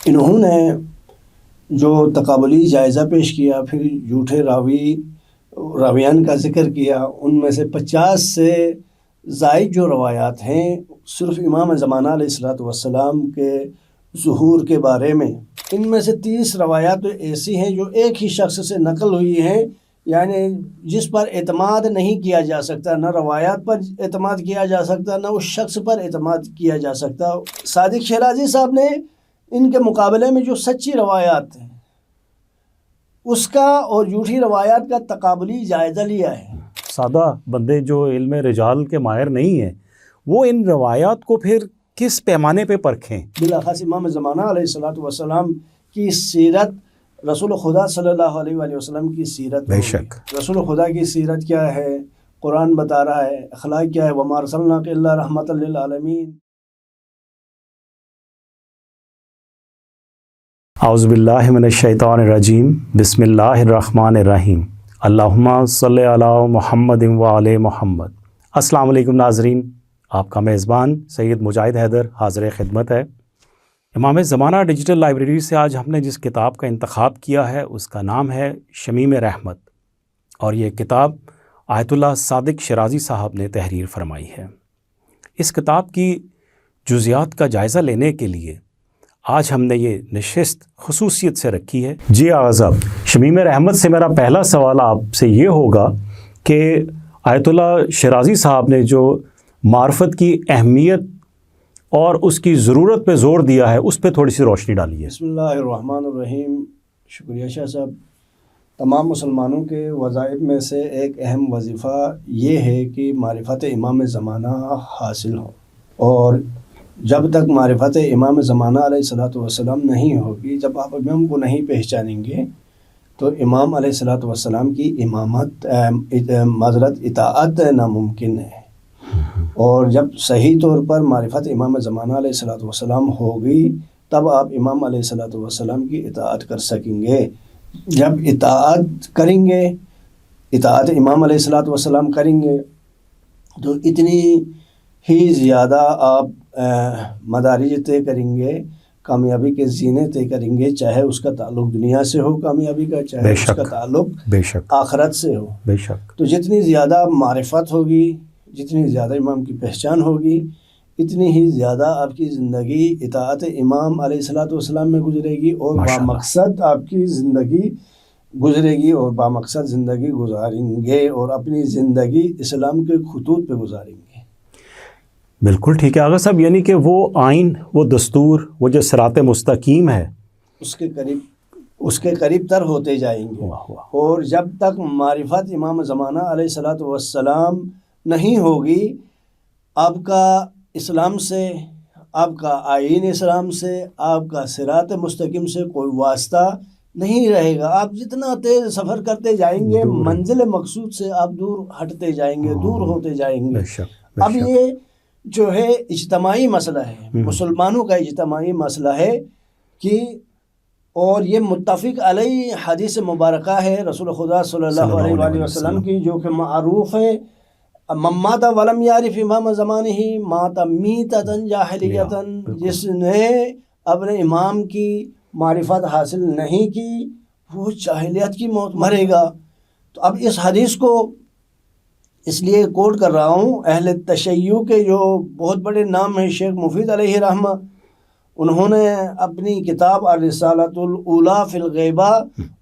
انہوں نے جو تقابلی جائزہ پیش کیا، پھر جھوٹے راویان کا ذکر کیا، ان میں سے 50 سے زائد جو روایات ہیں صرف امام زمانہ علیہ الصلوۃ والسلام کے ظہور کے بارے میں، ان میں سے 30 روایات ایسی ہیں جو ایک ہی شخص سے نقل ہوئی ہیں، یعنی جس پر اعتماد نہیں کیا جا سکتا، نہ روایات پر اعتماد کیا جا سکتا، نہ اس شخص پر اعتماد کیا جا سکتا۔ صادق شیرازی صاحب نے ان کے مقابلے میں جو سچی روایات ہیں اس کا اور جھوٹی روایات کا تقابلی جائزہ لیا ہے۔ سادہ بندے جو علم رجال کے ماہر نہیں ہیں وہ ان روایات کو پھر کس پیمانے پہ پرکھیں؟ بالاخص امام زمانہ علیہ الصلوۃ والسلام کی سیرت، رسول خدا صلی اللہ علیہ وآلہ وسلم کی سیرت، بے شک رسول خدا کی سیرت کیا ہے، قرآن بتا رہا ہے، اخلاق کیا ہے، وما ارسلناک الا رحمۃ للعالمین۔ اعوذ باللہ من الشیطان الرجیم، بسم اللہ الرحمن الرحیم، اللہم صلی علی محمد وعلی محمد۔ السلام علیکم ناظرین، آپ کا میزبان سید مجاہد حیدر حاضر خدمت ہے۔ امام زمانہ ڈیجیٹل لائبریری سے آج ہم نے جس کتاب کا انتخاب کیا ہے اس کا نام ہے شمیم رحمت، اور یہ کتاب آیت اللہ صادق شیرازی صاحب نے تحریر فرمائی ہے۔ اس کتاب کی جزیات کا جائزہ لینے کے لیے آج ہم نے یہ نشست خصوصیت سے رکھی ہے۔ جی آغاز صاحب، شمیم رحمت سے میرا پہلا سوال آپ سے یہ ہوگا کہ آیت اللہ شیرازی صاحب نے جو معرفت کی اہمیت اور اس کی ضرورت پہ زور دیا ہے اس پہ تھوڑی سی روشنی ڈالیے۔ بسم اللہ الرحمن الرحیم۔ شکریہ شاہ صاحب۔ تمام مسلمانوں کے وظائف میں سے ایک اہم وظیفہ یہ ہے کہ معرفت امام زمانہ حاصل ہو، اور جب تک معرفت امام زمانہ علیہ الصلوۃ والسلام نہیں ہوگی، جب آپ امام کو نہیں پہچانیں گے تو امام علیہ الصلوۃ والسلام کی امامت اطاعت ناممکن ہے۔ اور جب صحیح طور پر معرفت امام زمانہ علیہ الصلوۃ والسلام ہوگی تب آپ امام علیہ الصلوۃ والسلام کی اطاعت کر سکیں گے۔ جب اطاعت کریں گے، اطاعت امام علیہ الصلوۃ والسلام کریں گے تو اتنی ہی زیادہ آپ مدارج طے کریں گے، کامیابی کے زینے طے کریں گے، چاہے اس کا تعلق دنیا سے ہو کامیابی کا، چاہے اس کا تعلق آخرت سے ہو۔ بے شک۔ تو جتنی زیادہ معرفت ہوگی، جتنی زیادہ امام کی پہچان ہوگی، اتنی ہی زیادہ آپ کی زندگی اطاعت امام علیہ الصلوۃ والسلام میں گزرے گی، اور بامقصد آپ کی زندگی گزرے گی، اور بامقصد زندگی گزاریں گے، اور اپنی زندگی اسلام کے خطوط پہ گزاریں گے۔ بالکل ٹھیک ہے آغا صاحب، یعنی کہ وہ آئین، وہ دستور، وہ جو صراط مستقیم ہے اس کے قریب تر ہوتے جائیں گے۔ اور جب تک معرفت امام زمانہ علیہ الصلوۃ والسلام نہیں ہوگی، آپ کا اسلام سے، آپ کا آئین اسلام سے، آپ کا صراط مستقیم سے کوئی واسطہ نہیں رہے گا۔ آپ جتنا تیز سفر کرتے جائیں گے منزل مقصود سے آپ دور ہٹتے جائیں گے، دور ہوتے جائیں گے۔ اب یہ جو ہے اجتماعی مسئلہ ہے، مسلمانوں کا اجتماعی مسئلہ ہے کہ، اور یہ متفق علیہ حدیث مبارکہ ہے رسول خدا صلی اللہ علیہ وآلہ وسلم کی، جو کہ معروف ہے، من مات ولم یعرف امام زمانہ مات میتۃ جاہلیۃ، جس نے اپنے امام کی معرفت حاصل نہیں کی وہ جاہلیت کی موت مرے گا۔ تو اب اس حدیث کو اس لیے کوٹ کر رہا ہوں، اہل تشیع کے جو بہت بڑے نام ہیں شیخ مفید علیہ رحمہ، انہوں نے اپنی کتاب الرسالۃ الاولیٰ فی الغیبہ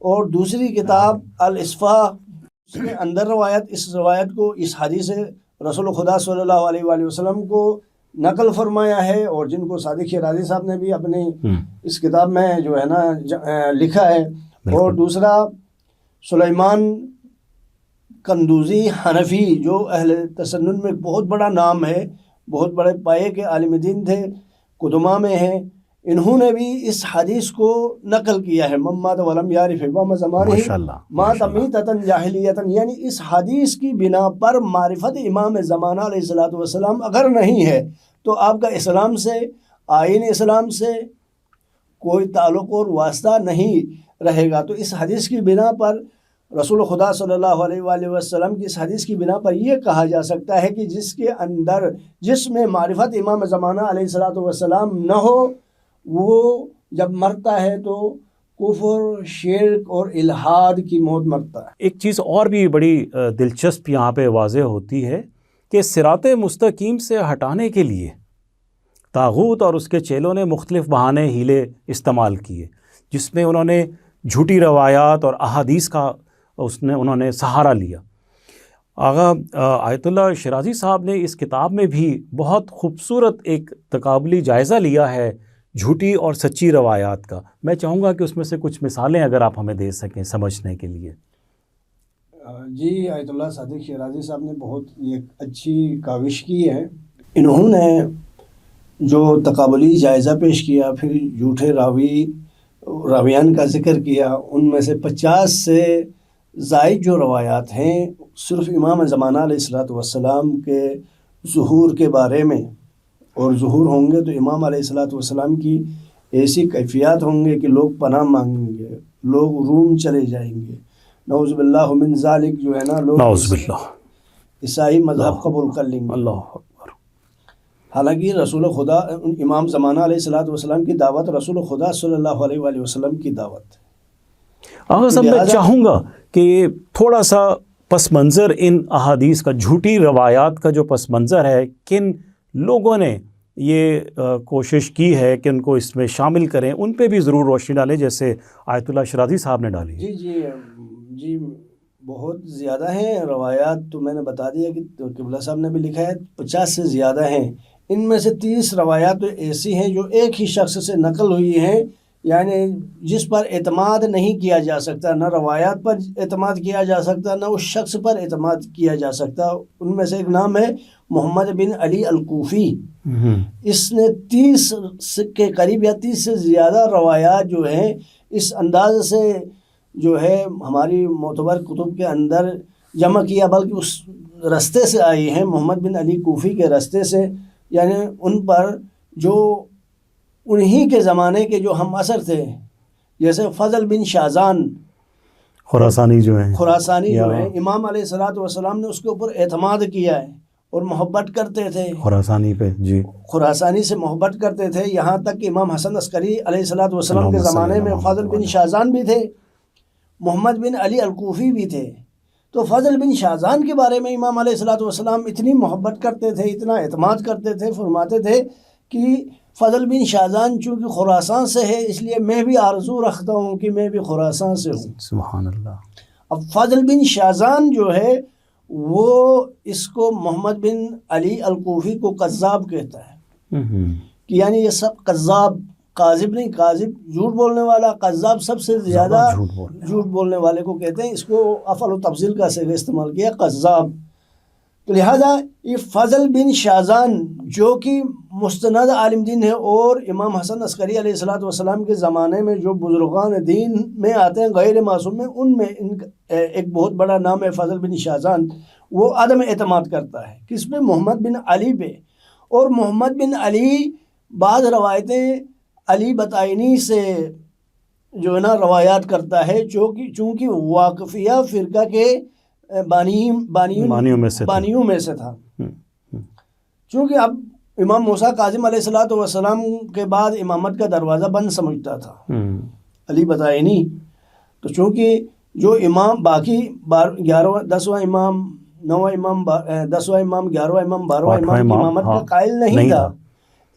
اور دوسری کتاب الاصفاء، اس کے اندر اس روایت کو، اس حدیث رسول خدا صلی اللہ علیہ وآلہ وسلم کو نقل فرمایا ہے، اور جن کو صادق شیرازی صاحب نے بھی اپنی اس کتاب میں جو ہے نا لکھا ہے۔ اور دوسرا سلیمان قندوزی حنفی، جو اہل تسنن میں بہت بڑا نام ہے، بہت بڑے پائے کے عالم دین تھے، قدماء میں ہیں، انہوں نے بھی اس حدیث کو نقل کیا ہے، من مات ولم یعرف امام زمانہ مات میتۃ جاہلیۃ، یعنی اس حدیث کی بنا پر معرفت امام زمانہ علیہ الصلوۃ والسلام اگر نہیں ہے تو آپ کا اسلام سے، آئین اسلام سے کوئی تعلق اور واسطہ نہیں رہے گا۔ تو اس حدیث کی بنا پر، رسول خدا صلی اللہ علیہ وآلہ وسلم کی اس حدیث کی بنا پر یہ کہا جا سکتا ہے کہ جس میں معرفت امام زمانہ علیہ الصلوۃ والسلام نہ ہو وہ جب مرتا ہے تو کفر، شرک اور الحاد کی موت مرتا ہے۔ ایک چیز اور بھی بڑی دلچسپ یہاں پہ واضح ہوتی ہے کہ صراط مستقیم سے ہٹانے کے لیے طاغوت اور اس کے چیلوں نے مختلف بہانے ہیلے استعمال کیے، جس میں انہوں نے جھوٹی روایات اور احادیث کا انہوں نے سہارا لیا۔ آغا آیت اللہ شیرازی صاحب نے اس کتاب میں بھی بہت خوبصورت ایک تقابلی جائزہ لیا ہے جھوٹی اور سچی روایات کا۔ میں چاہوں گا کہ اس میں سے کچھ مثالیں اگر آپ ہمیں دے سکیں سمجھنے کے لیے۔ جی، آیت اللہ صادق شیرازی صاحب نے بہت ایک اچھی کاوش کی ہے۔ انہوں نے جو تقابلی جائزہ پیش کیا، پھر جھوٹے راویان کا ذکر کیا، ان میں سے 50 سے زائد جو روایات ہیں صرف امام زمانہ علیہ السلام کے ظہور کے بارے میں، اور ظہور ہوں گے تو امام علیہ السلام کی ایسی کیفیات ہوں گے کہ لوگ پناہ مانگیں گے، لوگ روم چلے جائیں گے، نعوذ باللہ من ذالک، جو ہے نا، لوگ نعوذ باللہ عیسائی مذہب قبول کر لیں گے۔ اللہ اکبر۔ حالانکہ رسول خدا امام زمانہ علیہ السلام کی دعوت رسول خدا صلی اللہ علیہ وآلہ وسلم کی دعوت۔ آغا صاحب، میں چاہوں گا کہ تھوڑا سا پس منظر ان احادیث کا، جھوٹی روایات کا جو پس منظر ہے، کن لوگوں نے یہ کوشش کی ہے کہ ان کو اس میں شامل کریں، ان پہ بھی ضرور روشنی ڈالیں، جیسے آیت اللہ شیرازی صاحب نے ڈالی۔ جی بہت زیادہ ہیں روایات، تو میں نے بتا دیا کہ قبلہ صاحب نے بھی لکھا ہے 50 سے زیادہ ہیں۔ ان میں سے 30 روایات تو ایسی ہیں جو ایک ہی شخص سے نقل ہوئی ہیں، یعنی جس پر اعتماد نہیں کیا جا سکتا، نہ روایات پر اعتماد کیا جا سکتا، نہ اس شخص پر اعتماد کیا جا سکتا۔ ان میں سے ایک نام ہے محمد بن علی الکوفی۔ اس نے 30 کے قریب یا 30 سے زیادہ روایات جو ہیں اس انداز سے جو ہے ہماری معتبر کتب کے اندر جمع کیا، بلکہ اس رستے سے آئی ہیں، محمد بن علی کوفی کے رستے سے، یعنی ان پر جو انہی کے زمانے کے جو ہم اثر تھے، جیسے فضل بن شازان خراسانی جو ہیں، امام علیہ السلام نے اس کے اوپر اعتماد کیا ہے اور محبت کرتے تھے، خراسانی پہ، جی، خراسانی سے محبت کرتے تھے، یہاں تک کہ امام حسن عسکری علیہ السلام کے زمانے میں فضل بن شازان بھی تھے، محمد بن علی الکوفی بھی تھے۔ تو فضل بن شازان کے بارے میں امام علیہ السلام اتنی محبت کرتے تھے، اتنا اعتماد کرتے تھے، فرماتے تھے کہ فضل بن شازان چونکہ خراسان سے ہے، اس لیے میں بھی آرزو رکھتا ہوں کہ میں بھی خراسان سے ہوں۔ سبحان اللہ۔ اب فضل بن شازان جو ہے وہ اس کو محمد بن علی الکوفی کو کذاب کہتا ہے، کہ یعنی یہ سب کذاب، کاذب نہیں، کاذب جھوٹ بولنے والا، کذاب سب سے زیادہ جھوٹ بولنے والے کو کہتے ہیں۔ اس کو افعل و تفضیل کا صیغہ استعمال کیا، کذاب۔ تو لہذا یہ فضل بن شازان جو کہ مستند عالم دین ہے، اور امام حسن عسکری علیہ السلام کے زمانے میں جو بزرگان دین میں آتے ہیں غیر معصوم میں، ان میں ایک بہت بڑا نام ہے فضل بن شازان۔ وہ عدم اعتماد کرتا ہے کس پہ؟ محمد بن علی پہ۔ اور محمد بن علی بعض روایتیں علی بطائنی سے جو ہے نا روایات کرتا ہے، چونکہ واقفیہ فرقہ کے بانیوں میں سے تھا۔ چونکہ اب امام موسیٰ کاظم علیہ السلام کے بعد امامت کا دروازہ بند سمجھتا تھا علی بطائنی، تو چونکہ جو امام باقی 10واں امام 9واں امام 10واں امام 11واں امام 12واں امام کی امامت کا قائل نہیں تھا،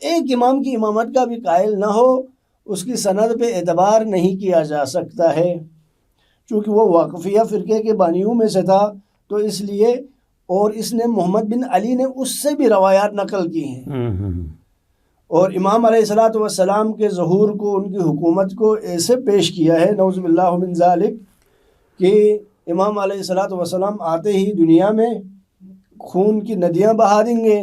ایک امام کی امامت کا بھی قائل نہ ہو، اس کی سند پہ اعتبار نہیں کیا جا سکتا ہے، چونکہ وہ واقفیہ فرقے کے بانیوں میں سے تھا، تو اس لیے، اور اس نے محمد بن علی نے اس سے بھی روایات نقل کی ہیں، اور امام علیہ السلام کے ظہور کو، ان کی حکومت کو ایسے پیش کیا ہے، نعوذ باللہ من ذالک، کہ امام علیہ السلام آتے ہی دنیا میں خون کی ندیاں بہا دیں گے،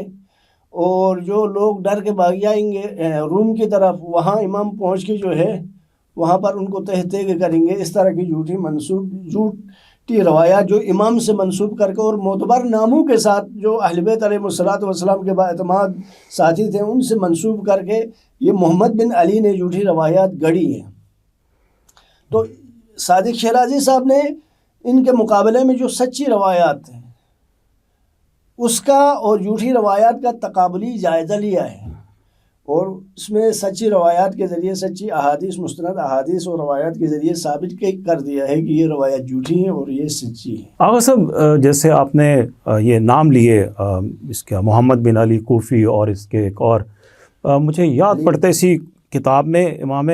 اور جو لوگ ڈر کے بھاگ جائیں گے روم کی طرف، وہاں امام پہنچ کے جو ہے وہاں پر ان کو تہتے کریں گے۔ اس طرح کی جھوٹی روایات جو امام سے منسوب کر کے اور معتبر ناموں کے ساتھ جو اہل بیت علیہ السلام کے باعتماد ساتھی تھے ان سے منسوب کر کے یہ محمد بن علی نے جھوٹی روایات گڑھی ہیں۔ تو صادق شیرازی صاحب نے ان کے مقابلے میں جو سچی روایات ہیں اس کا اور جھوٹی روایات کا تقابلی جائزہ لیا ہے، اور اس میں سچی روایات کے ذریعے، سچی احادیث، مستند احادیث اور روایات کے ذریعے ثابت کر دیا ہے کہ یہ روایات جھوٹی ہیں اور یہ سچی ہیں۔ آغا صاحب، جیسے آپ نے یہ نام لیے اس کا محمد بن علی کوفی، اور اس کے ایک اور مجھے یاد پڑتا ہے اسی کتاب میں امام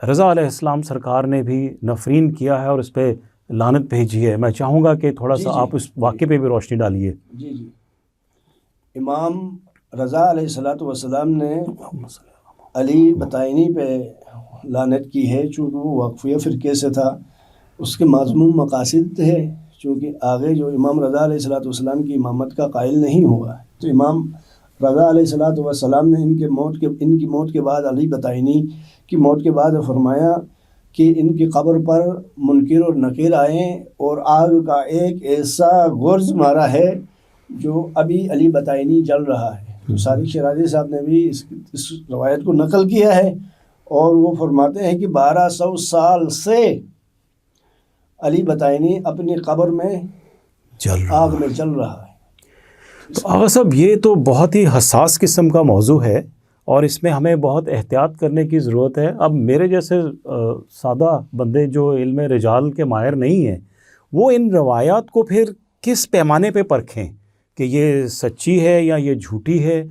رضا علیہ السلام سرکار نے بھی نفرین کیا ہے اور اس پہ لعنت بھیجی ہے۔ میں چاہوں گا کہ تھوڑا سا آپ اس واقعے پہ بھی روشنی ڈالیے۔ جی امام رضا علیہ السلام نے علی بطائنی پہ لعنت کی ہے، چونکہ وہ وقفیہ فرقے سے تھا، اس کے مذموم مقاصد تھے، چونکہ آگے جو امام رضا علیہ السلام کی امامت کا قائل نہیں ہوا، تو امام رضا علیہ السلام نے ان کی موت کے بعد علی بطائنی کی موت کے بعد فرمایا کہ ان کی قبر پر منکر اور نکیر آئیں اور آگ کا ایک ایسا گرز مارا ہے جو ابھی علی بطائنی جل رہا ہے۔ تو صادق شیرازی صاحب نے بھی اس روایت کو نقل کیا ہے، اور وہ فرماتے ہیں کہ 1200 سال سے علی بطائنی اپنی قبر میں آگ میں جل رہا ہے۔ تو آغا صاحب، یہ تو بہت ہی حساس قسم کا موضوع ہے اور اس میں ہمیں بہت احتیاط کرنے کی ضرورت ہے۔ اب میرے جیسے سادہ بندے جو علم رجال کے ماہر نہیں ہیں، وہ ان روایات کو پھر کس پیمانے پہ پرکھیں کہ یہ سچی ہے یا یہ جھوٹی ہے؟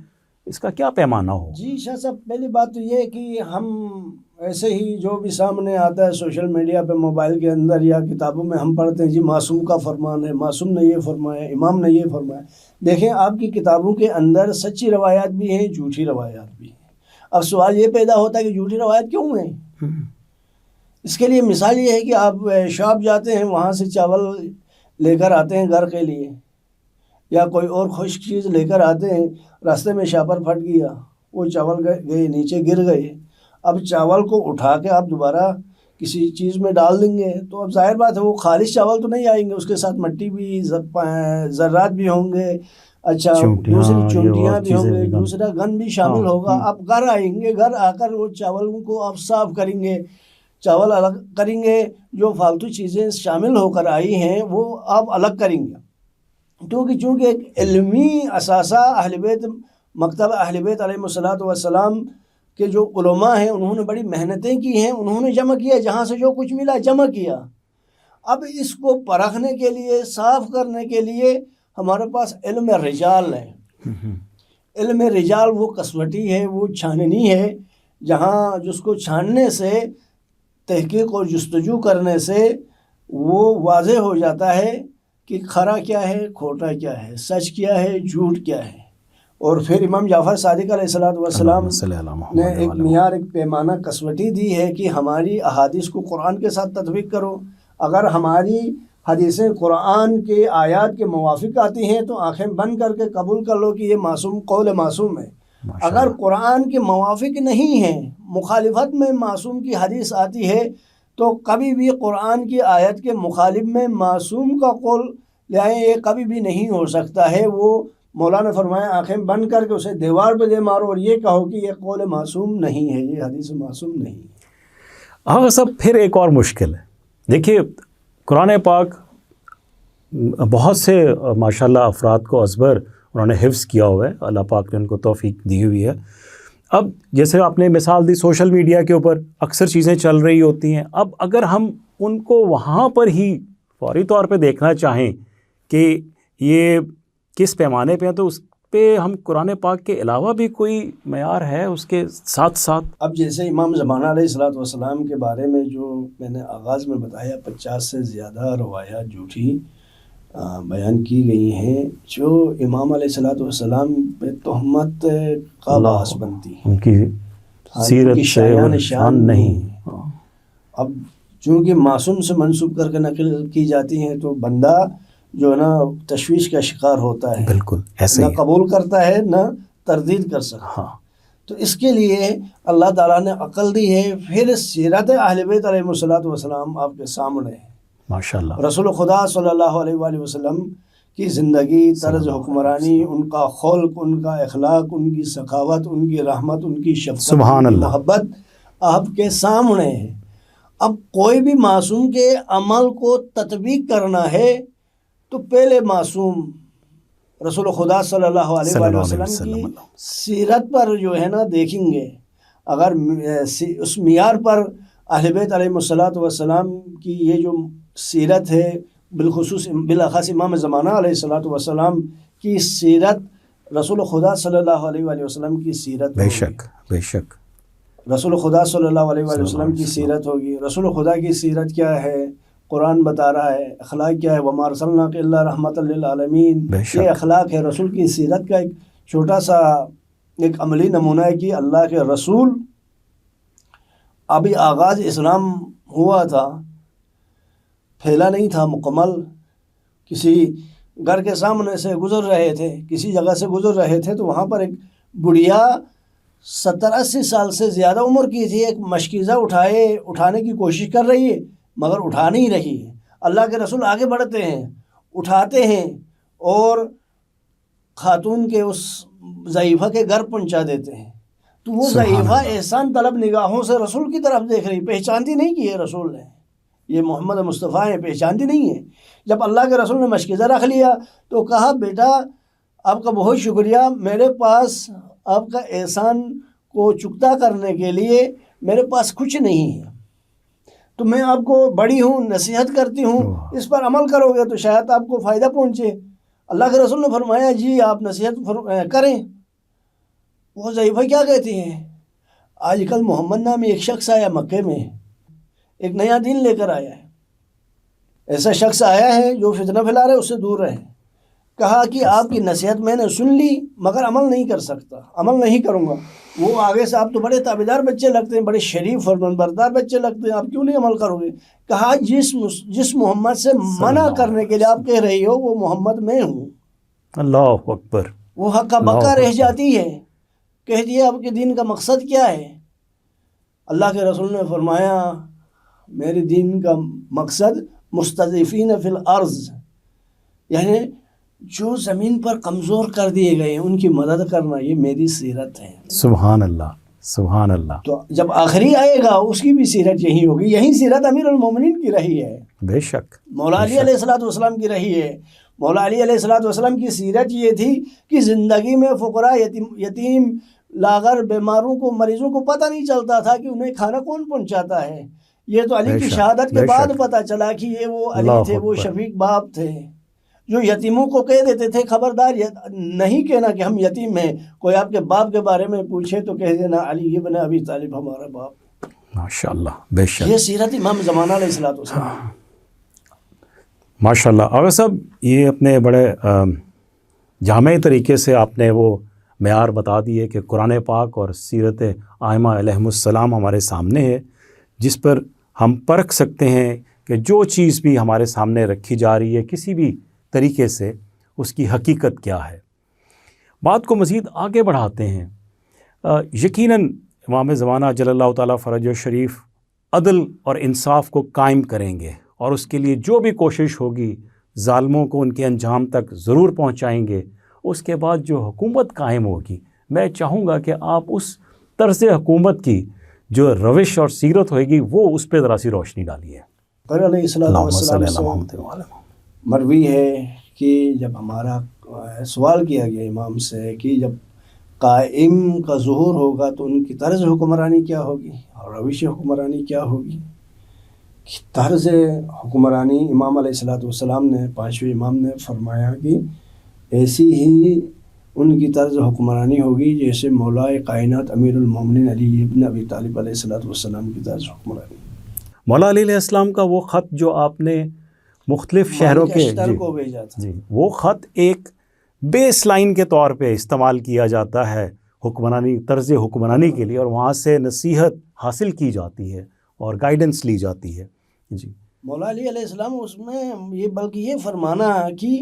اس کا کیا پیمانہ ہو؟ جی شاہ صاحب، پہلی بات تو یہ ہے کہ ہم ایسے ہی جو بھی سامنے آتا ہے سوشل میڈیا پہ، موبائل کے اندر یا کتابوں میں ہم پڑھتے ہیں جی معصوم کا فرمان ہے، معصوم نے یہ فرمایا، امام نے یہ فرمایا۔ دیکھیں آپ کی کتابوں کے اندر سچی روایات بھی ہیں، جھوٹی روایات بھی ہیں۔ اب سوال یہ پیدا ہوتا ہے کہ جھوٹی روایت کیوں ہیں؟ اس کے لیے مثال یہ ہے کہ آپ شاپ جاتے ہیں، وہاں سے چاول لے کر آتے ہیں گھر کے لیے، یا کوئی اور خشک چیز لے کر آتے ہیں، راستے میں شاپر پھٹ گیا، وہ چاول گئے نیچے گر گئے، اب چاول کو اٹھا کے آپ دوبارہ کسی چیز میں ڈال دیں گے تو اب ظاہر بات ہے وہ خالص چاول تو نہیں آئیں گے، اس کے ساتھ مٹی بھی، ذرات بھی ہوں گے، اچھا دوسری چونٹیاں بھی ہوں گے، دوسرا گند بھی شامل ہوگا۔ آپ گھر آئیں گے، گھر آ کر وہ چاولوں کو آپ صاف کریں گے، چاول الگ کریں گے، جو فالتو چیزیں شامل ہو کر آئی ہیں وہ آپ الگ کریں گے، چونکہ ایک علمی اثاثہ اہل بیت، مکتبہ اہل بیت علیہ السلام کے جو علماء ہیں انہوں نے بڑی محنتیں کی ہیں، انہوں نے جمع کیا، جہاں سے جو کچھ ملا جمع کیا۔ اب اس کو پرکھنے کے لیے، صاف کرنے کے لیے ہمارے پاس علم رجال ہے۔ علم رجال وہ کسوٹی ہے، وہ چھاننی ہے، جہاں جس کو چھاننے سے، تحقیق اور جستجو کرنے سے وہ واضح ہو جاتا ہے کہ کھرا کیا ہے، کھوٹا کیا ہے، سچ کیا ہے، جھوٹ کیا ہے۔ اور پھر امام جعفر صادق علیہ السلام نے ایک معیار، ایک پیمانہ کسوٹی دی ہے کہ ہماری احادیث کو قرآن کے ساتھ تطبیق کرو۔ اگر ہماری حدیثیں قرآن کے آیات کے موافق آتی ہیں تو آنکھیں بند کر کے قبول کر لو کہ یہ معصوم، قول معصوم ہے۔ اگر قرآن کے موافق نہیں ہیں، مخالفت میں معصوم کی حدیث آتی ہے تو کبھی بھی قرآن کی آیت کے مخالف میں معصوم کا قول لائیں، یہ کبھی بھی نہیں ہو سکتا ہے۔ وہ مولانا فرمایا آنکھیں بند کر کے اسے دیوار پہ دے مارو اور یہ کہو کہ یہ قول معصوم نہیں ہے، یہ حدیث معصوم نہیں ہے۔ ہاں سب پھر ایک اور مشکل ہے، دیکھیے قرآن پاک بہت سے ماشاءاللہ افراد کو ازبر انہوں نے حفظ کیا ہوا ہے، اللہ پاک نے ان کو توفیق دی ہوئی ہے۔ اب جیسے آپ نے مثال دی سوشل میڈیا کے اوپر اکثر چیزیں چل رہی ہوتی ہیں، اب اگر ہم ان کو وہاں پر ہی فوری طور پہ دیکھنا چاہیں کہ یہ کس پیمانے پہ ہیں، تو اس پہ ہم قرآن پاک کے علاوہ بھی کوئی معیار ہے اس کے ساتھ ساتھ؟ اب جیسے امام زمانہ علیہ السلام کے بارے میں جو میں نے آغاز میں بتایا، 50 سے زیادہ روایات جھوٹی بیان کی گئی ہیں جو امام علیہ السلام پہ تہمت کا باعث بنتی ہیں، ان کی سیرت سے شان نہیں۔ اب چونکہ معصوم سے منسوب کر کے نقل کی جاتی ہیں تو بندہ جو ہے نا تشویش کا شکار ہوتا ہے، بالکل ایسے نہ قبول کرتا ہے نہ تردید کر سکتا۔ ہاں، تو اس کے لیے اللہ تعالیٰ نے عقل دی ہے، پھر سیرت اہل بیت علیہ السلام آپ کے سامنے ہے۔ ماشاءاللہ رسول خدا صلی اللہ علیہ وآلہ وسلم کی زندگی، طرز حکمرانی، ان کا خلق، ان کا اخلاق، ان کی سخاوت، ان کی رحمت، ان کی شفقت، سبحان ان کی اللہ، محبت آپ کے سامنے ہے۔ اب کوئی بھی معصوم کے عمل کو تطبیق کرنا ہے تو پہلے معصوم رسول خدا صلی اللہ علیہ وآلہ وسلم کی سیرت پر جو ہے نا دیکھیں گے، اگر اس معیار پر اہل بیت علیہ الصلوۃ والسلام کی یہ جو سیرت ہے، بالخصوص بالاخص امام زمانہ علیہ الصلوۃ والسلام کی سیرت رسول خدا صلی اللہ علیہ وآلہ وسلم کی سیرت بے شک بے شک رسول خدا صلی اللہ علیہ وآلہ وسلم کی سیرت ہوگی۔ رسول خدا کی سیرت کیا ہے؟ قرآن بتا رہا ہے۔ اخلاق کیا ہے؟ وَمَا أَرْسَلْنَاكَ إِلَّا رَحْمَةً لِّلْعَالَمِينَ۔ یہ اخلاق ہے رسول کی سیرت کا، ایک چھوٹا سا ایک عملی نمونہ ہے کہ اللہ کے رسول ابھی آغاز اسلام ہوا تھا، پھیلا نہیں تھا مکمل، کسی گھر کے سامنے سے گزر رہے تھے، کسی جگہ سے گزر رہے تھے تو وہاں پر ایک بڑھیا 70-80 سال سے زیادہ عمر کی تھی، ایک مشکیزہ اٹھانے کی کوشش کر رہی ہے مگر اٹھا نہیں رہی ہے۔ اللہ کے رسول آگے بڑھتے ہیں، اٹھاتے ہیں اور خاتون کے اس ضعیفہ کے گھر پہنچا دیتے ہیں، تو وہ ضعیفہ احسان طلب نگاہوں سے رسول کی طرف دیکھ رہی، پہچانتی نہیں کہ یہ رسول ہے، یہ محمد مصطفیٰ ہیں، پہچانتی نہیں ہے۔ جب اللہ کے رسول نے مشکیزہ رکھ لیا تو کہا بیٹا آپ کا بہت شکریہ، میرے پاس آپ کا احسان کو چکتا کرنے کے لیے میرے پاس کچھ نہیں ہے، تو میں آپ کو بڑی ہوں، نصیحت کرتی ہوں، اس پر عمل کرو گے تو شاید آپ کو فائدہ پہنچے۔ اللہ کے رسول نے فرمایا جی آپ نصیحت کریں۔ وہ ضعیفہ کیا کہتی ہیں؟ آج کل محمد نامی ایک شخص آیا مکے میں، ایک نیا دین لے کر آیا ہے، ایسا شخص آیا ہے جو فتنہ پھیلا رہا ہے، اس سے دور رہیں۔ کہا کہ آپ کی نصیحت میں نے سن لی مگر عمل نہیں کر سکتا، عمل نہیں کروں گا۔ وہ آگے سے آپ تو بڑے تابعدار بچے لگتے ہیں، بڑے شریف فرمانبردار بچے لگتے ہیں، آپ کیوں نہیں عمل کرو گے؟ کہا جس محمد سے منع کرنے کے لیے آپ کہہ رہی ہو وہ محمد میں ہوں۔ اللہ اکبر۔ وہ حقہ بقا رہ جاتی ہے، کہہ دیا آپ کے دین کا مقصد کیا ہے؟ اللہ کے رسول نے فرمایا میرے دین کا مقصد مستضعفین فی الارض، یعنی جو زمین پر کمزور کر دیے گئے ہیں ان کی مدد کرنا، یہ میری سیرت ہے۔ سبحان اللہ سبحان اللہ۔ تو جب آخری آئے گا اس کی بھی سیرت یہی ہوگی، یہی سیرت امیر المومنین کی رہی ہے، بے شک مولا علی علیہ السلام کی رہی ہے۔ مولا علی علیہ السلام کی سیرت یہ تھی کہ زندگی میں فقراء، یتیم، لاغر، بیماروں کو، مریضوں کو پتہ نہیں چلتا تھا کہ انہیں کھانا کون پہنچاتا ہے۔ یہ تو علی کی شہادت کے بعد پتہ چلا کہ یہ وہ علی تھے، وہ شفیق باپ تھے جو یتیموں کو کہہ دیتے تھے خبردار نہیں کہنا کہ ہم یتیم ہیں، کوئی آپ کے باپ کے بارے میں پوچھے تو کہہ دینا علی ابن ابی طالب ہمارا باپ۔ ماشاءاللہ بے شک، یہ سیرت امام زمانہ علیہ السلام۔ ماشاءاللہ۔ اگر صاحب یہ اپنے بڑے جامع طریقے سے آپ نے وہ معیار بتا دیے کہ قرآن پاک اور سیرت ائمہ علیہم السلام ہمارے سامنے ہے، جس پر ہم پرکھ سکتے ہیں کہ جو چیز بھی ہمارے سامنے رکھی جا رہی ہے کسی بھی طریقے سے اس کی حقیقت کیا ہے۔ بات کو مزید آگے بڑھاتے ہیں۔ یقیناً امام زمانہ جل اللہ تعالیٰ فرج و شریف عدل اور انصاف کو قائم کریں گے، اور اس کے لیے جو بھی کوشش ہوگی ظالموں کو ان کے انجام تک ضرور پہنچائیں گے۔ اس کے بعد جو حکومت قائم ہوگی، میں چاہوں گا کہ آپ اس طرز حکومت کی جو روش اور سیرت ہوئے گی وہ اس پہ ذرا سی روشنی ڈالیے۔ علیہ السلام سے مروی ہے کہ جب ہمارا سوال کیا گیا امام سے کہ جب قائم کا ظہور ہوگا تو ان کی طرز حکمرانی کیا ہوگی اور روش حکمرانی کیا ہوگی۔ طرز حکمرانی امام علیہ السلام نے، پانچویں امام نے فرمایا کہ ایسی ہی ان کی طرز حکمرانی ہوگی جیسے مولا کائنات امیر المومنین علی ابن ابی طالب علیہ السلام کی طرز حکمرانی۔ مولا علی علیہ السلام کا وہ خط جو آپ نے مختلف شہروں کے کو بھیجا تھا، وہ خط ایک بیس لائن کے طور پہ استعمال کیا جاتا ہے حکمرانی، طرز حکمرانی کے لیے، اور وہاں سے نصیحت حاصل کی جاتی ہے اور گائیڈنس لی جاتی ہے۔ جی مولا علی علیہ السلام اس میں یہ بلکہ یہ فرمانا کہ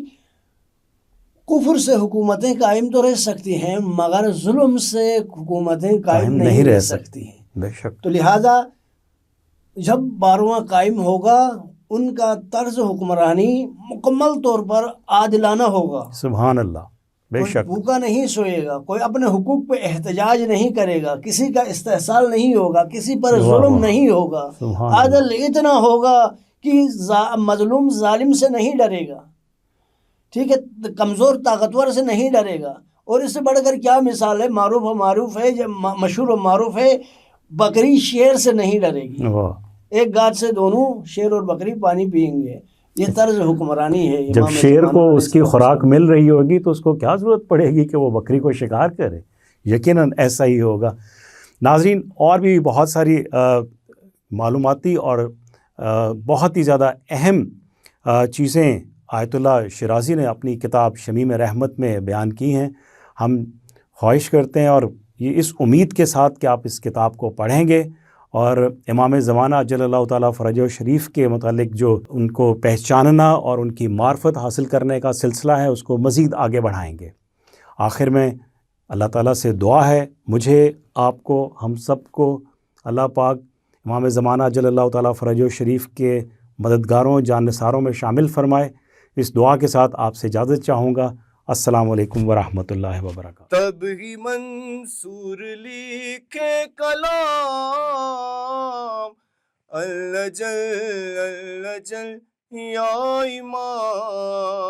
کفر سے حکومتیں قائم تو رہ سکتی ہیں مگر ظلم سے حکومتیں قائم نہیں رہ سکتی ہیں۔ بے شک۔ تو لہٰذا جب 12واں قائم ہوگا ان کا طرز حکمرانی مکمل طور پر عادلانہ ہوگا۔ سبحان اللہ، بے شک۔ کوئی بھوکا نہیں سوئے گا، کوئی اپنے حقوق پہ احتجاج نہیں کرے گا، کسی کا استحصال نہیں ہوگا، کسی پر ظلم نہیں ہوگا، عادل اتنا ہوگا کہ مظلوم ظالم سے نہیں ڈرے گا۔ ٹھیک ہے، کمزور طاقتور سے نہیں ڈرے گا. اور اس سے بڑھ کر کیا مثال ہے، معروف ہے مشہور و معروف ہے، بکری شیر سے نہیں ڈرے گی. ایک گھاٹ سے دونوں شیر اور بکری پانی پئیں گے. یہ طرز حکمرانی ہے. جب امام شیر زمانہ کو علیہ اس کی الصلوۃ خوراک والسلام. مل رہی ہوگی تو اس کو کیا ضرورت پڑے گی کہ وہ بکری کو شکار کرے؟ یقیناً ایسا ہی ہوگا. ناظرین، اور بھی بہت ساری معلوماتی اور بہت ہی زیادہ اہم چیزیں آیت اللہ شیرازی نے اپنی کتاب شمیم رحمت میں بیان کی ہیں. ہم خواہش کرتے ہیں اور یہ اس امید کے ساتھ کہ آپ اس کتاب کو پڑھیں گے اور امام زمانہ جل اللہ تعالیٰ فرجہ شریف کے متعلق جو ان کو پہچاننا اور ان کی معرفت حاصل کرنے کا سلسلہ ہے اس کو مزید آگے بڑھائیں گے. آخر میں اللہ تعالیٰ سے دعا ہے، مجھے، آپ کو، ہم سب کو اللہ پاک امام زمانہ جل اللہ تعالیٰ فرجہ شریف کے مددگاروں، جان نثاروں میں شامل فرمائے. اس دعا کے ساتھ آپ سے اجازت چاہوں گا. السلام علیکم ورحمۃ اللہ وبرکاتہ. تب ہی منصور لکھے کلام، اللہ جل یا امام.